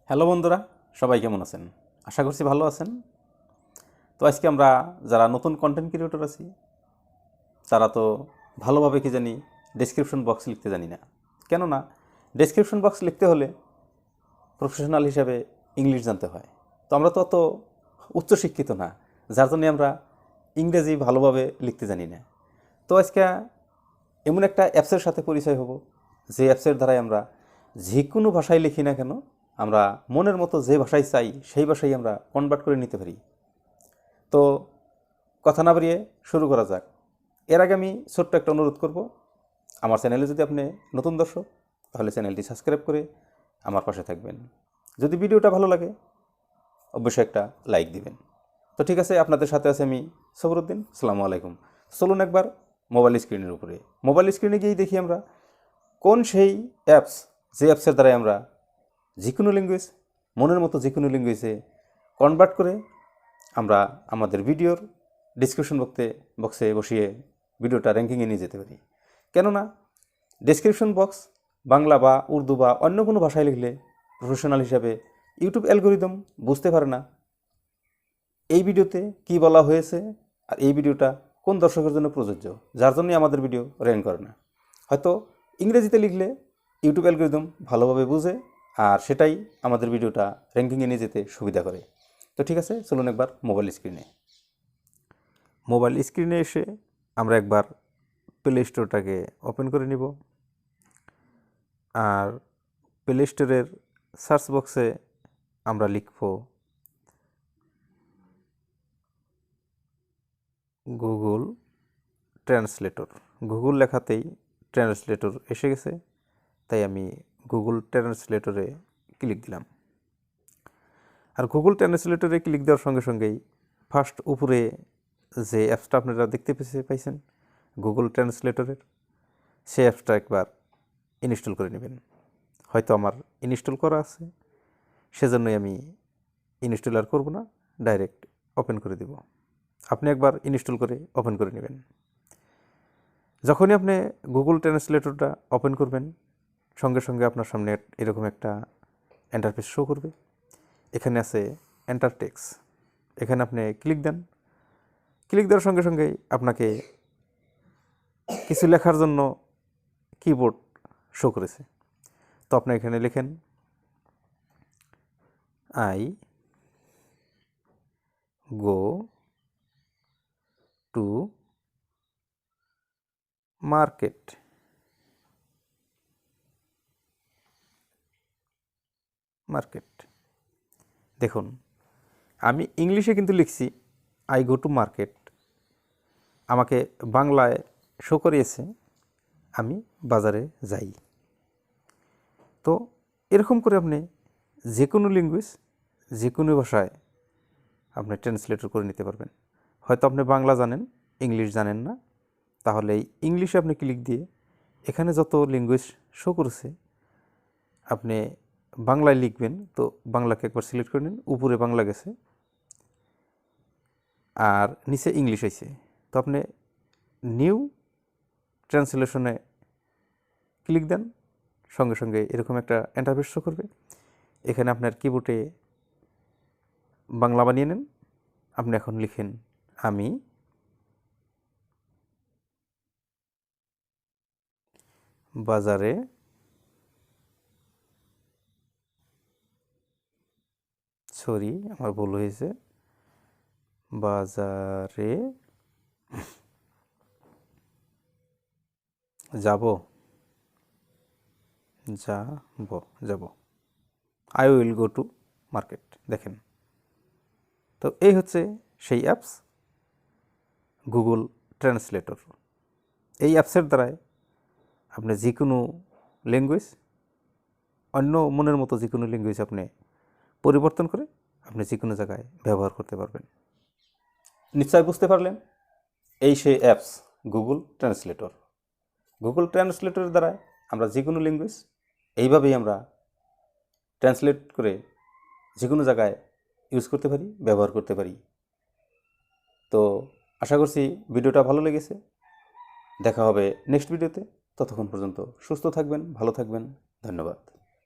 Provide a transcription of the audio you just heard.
Hello বন্ধুরা, সবাই কেমন আছেন? আশা করছি ভালো আছেন। তো আজকে আমরা যারা নতুন কন্টেন্ট ক্রিয়েটর আছি তারা তো ভালোভাবে কি জানি ডেসক্রিপশন বক্স লিখতে জানি না। কেননা ডেসক্রিপশন বক্স লিখতে হলে প্রফেশনাল হিসাবে ইংলিশ জানতে হয়। তো আমরা তো অত উচ্চশিক্ষিত না, যার জন্যে আমরা ইংরেজি ভালোভাবে লিখতে জানি না। তো আজকে এমন একটা অ্যাপসের সাথে পরিচয় হব, যে অ্যাপসের দ্বারাই আমরা যে কোনো ভাষায় লিখি না কেন, আমরা মনের মতো যে ভাষায় চাই সেই ভাষায় আমরা কনভার্ট করে নিতে পারি। তো কথা না বাড়িয়ে শুরু করা যাক। এর আগে আমি ছোট্ট একটা অনুরোধ করব, আমার চ্যানেলে যদি আপনি নতুন দর্শক তাহলে চ্যানেলটি সাবস্ক্রাইব করে আমার পাশে থাকবেন। যদি ভিডিওটা ভালো লাগে অবশ্যই একটা লাইক দিবেন। তো ঠিক আছে, আপনাদের সাথে আছে আমি সবরুদ্দিন। আসসালামু আলাইকুম। চলুন একবার মোবাইল স্ক্রিনের উপরে, মোবাইল স্ক্রিনে গিয়েই দেখি আমরা কোন সেই অ্যাপস, যে অ্যাপসের দ্বারাই আমরা যে কোনো ল্যাঙ্গুয়েজ মনের মতো যে কোনো ল্যাঙ্গুয়েজে কনভার্ট করে আমরা আমাদের ভিডিওর ডিসক্রিপশন বক্সে বসিয়ে ভিডিওটা র্যাঙ্কিংয়ে নিয়ে যেতে পারি। কেননা ডেসক্রিপশন বক্স বাংলা বা উর্দু বা অন্য কোনো ভাষায় লিখলে প্রফেশনাল হিসাবে ইউটিউব অ্যালগোরিদম বুঝতে পারে না এই ভিডিওতে কি বলা হয়েছে আর এই ভিডিওটা কোন দর্শকের জন্য প্রযোজ্য, যার জন্যই আমাদের ভিডিও র্যাঙ্ক করে না। হয়তো ইংরেজিতে লিখলে ইউটিউব অ্যালগোরিদম ভালোভাবে বুঝে আর সেটাই আমাদের ভিডিওটা র্যাঙ্কিংয়ে নিয়ে যেতে সুবিধা করে। তো ঠিক আছে, চলুন একবার মোবাইল স্ক্রিনে এসে আমরা একবার প্লে স্টোরটাকে ওপেন করে নিব। আর প্লে স্টোরের সার্চ বক্সে আমরা লিখব গুগল ট্রান্সলেটর। গুগল লেখাতেই ট্রান্সলেটর এসে গেছে, তাই আমি গুগল ট্রান্সলেটরে ক্লিক দিলাম। আর গুগল ট্রান্সলেটরে ক্লিক দেওয়ার সঙ্গে সঙ্গেই ফার্স্ট উপরে যে অ্যাপসটা আপনারা দেখতে পাইছেন গুগল ট্রান্সলেটরের, সেই অ্যাপসটা একবার ইনস্টল করে নেবেন। হয়তো আমার ইনস্টল করা আছে, সেজন্যই আমি ইনস্টল আর করব না, ডাইরেক্ট ওপেন করে দেব। আপনি একবার ইনস্টল করে ওপেন করে নেবেন। যখনই আপনি গুগল ট্রান্সলেটরটা ওপেন করবেন সঙ্গে সঙ্গে আপনার সামনে এরকম একটা ইন্টারফেস শো করবে। এখানে আছে এন্টার টেক্সট, এখানে আপনি ক্লিক দেন। ক্লিক দেওয়ার সঙ্গে সঙ্গেই আপনাকে কিছু লেখার জন্য কিবোর্ড শো করেছে। তো আপনি এখানে লিখেন আই গো টু মার্কেট। দেখুন, আমি ইংলিশে কিন্তু লিখছি আই গো টু মার্কেট, আমাকে বাংলায় শো করিয়েছে আমি বাজারে যাই। তো এরকম করে আপনি যে কোনো ল্যাঙ্গুয়েজ যে কোনো ভাষায় আপনি ট্রান্সলেটর করে নিতে পারবেন। হয়তো আপনি বাংলা জানেন, ইংলিশ জানেন না, তাহলে এই ইংলিশে আপনি ক্লিক দিয়ে এখানে যত ল্যাঙ্গুয়েজ শো করেছে আপনি বাংলায় লিখবেন। তো বাংলাকে একবার সিলেক্ট করে নিন, উপরে বাংলা গেছে আর নিচে ইংলিশ হয়েছে। তো আপনি নিউ ট্রান্সলেশনে ক্লিক দেন, সঙ্গে সঙ্গে এরকম একটা ইন্টারফেস শো করবে। এখানে আপনার কিবোর্ডে বাংলা বানিয়ে নেন। আপনি এখন লিখেন আমি বাজারে আমার ভুল হয়েছে, বাজারে যাব I will go to market. দেখেন, তো এই হচ্ছে সেই অ্যাপস গুগল ট্রান্সলেটর। এই অ্যাপসের দ্বারাই আপনি যে কোনো ল্যাঙ্গুয়েজ অন্য মনের মতো যে কোনো ল্যাঙ্গুয়েজ আপনি পরিবর্তন করে আপনি যে কোনো জায়গায় ব্যবহার করতে পারবেন। নিশ্চয় বুঝতে পারলেন, এই সেই অ্যাপস গুগল ট্রান্সলেটর। গুগল ট্রান্সলেটরের দ্বারা আমরা যে কোনো ল্যাঙ্গুয়েজ এইভাবেই আমরা ট্রান্সলেট করে যে কোনো জায়গায় ইউজ করতে পারি, ব্যবহার করতে পারি। তো আশা করছি ভিডিওটা ভালো লেগেছে। দেখা হবে নেক্সট ভিডিওতে। ততক্ষণ পর্যন্ত সুস্থ থাকবেন, ভালো থাকবেন। ধন্যবাদ।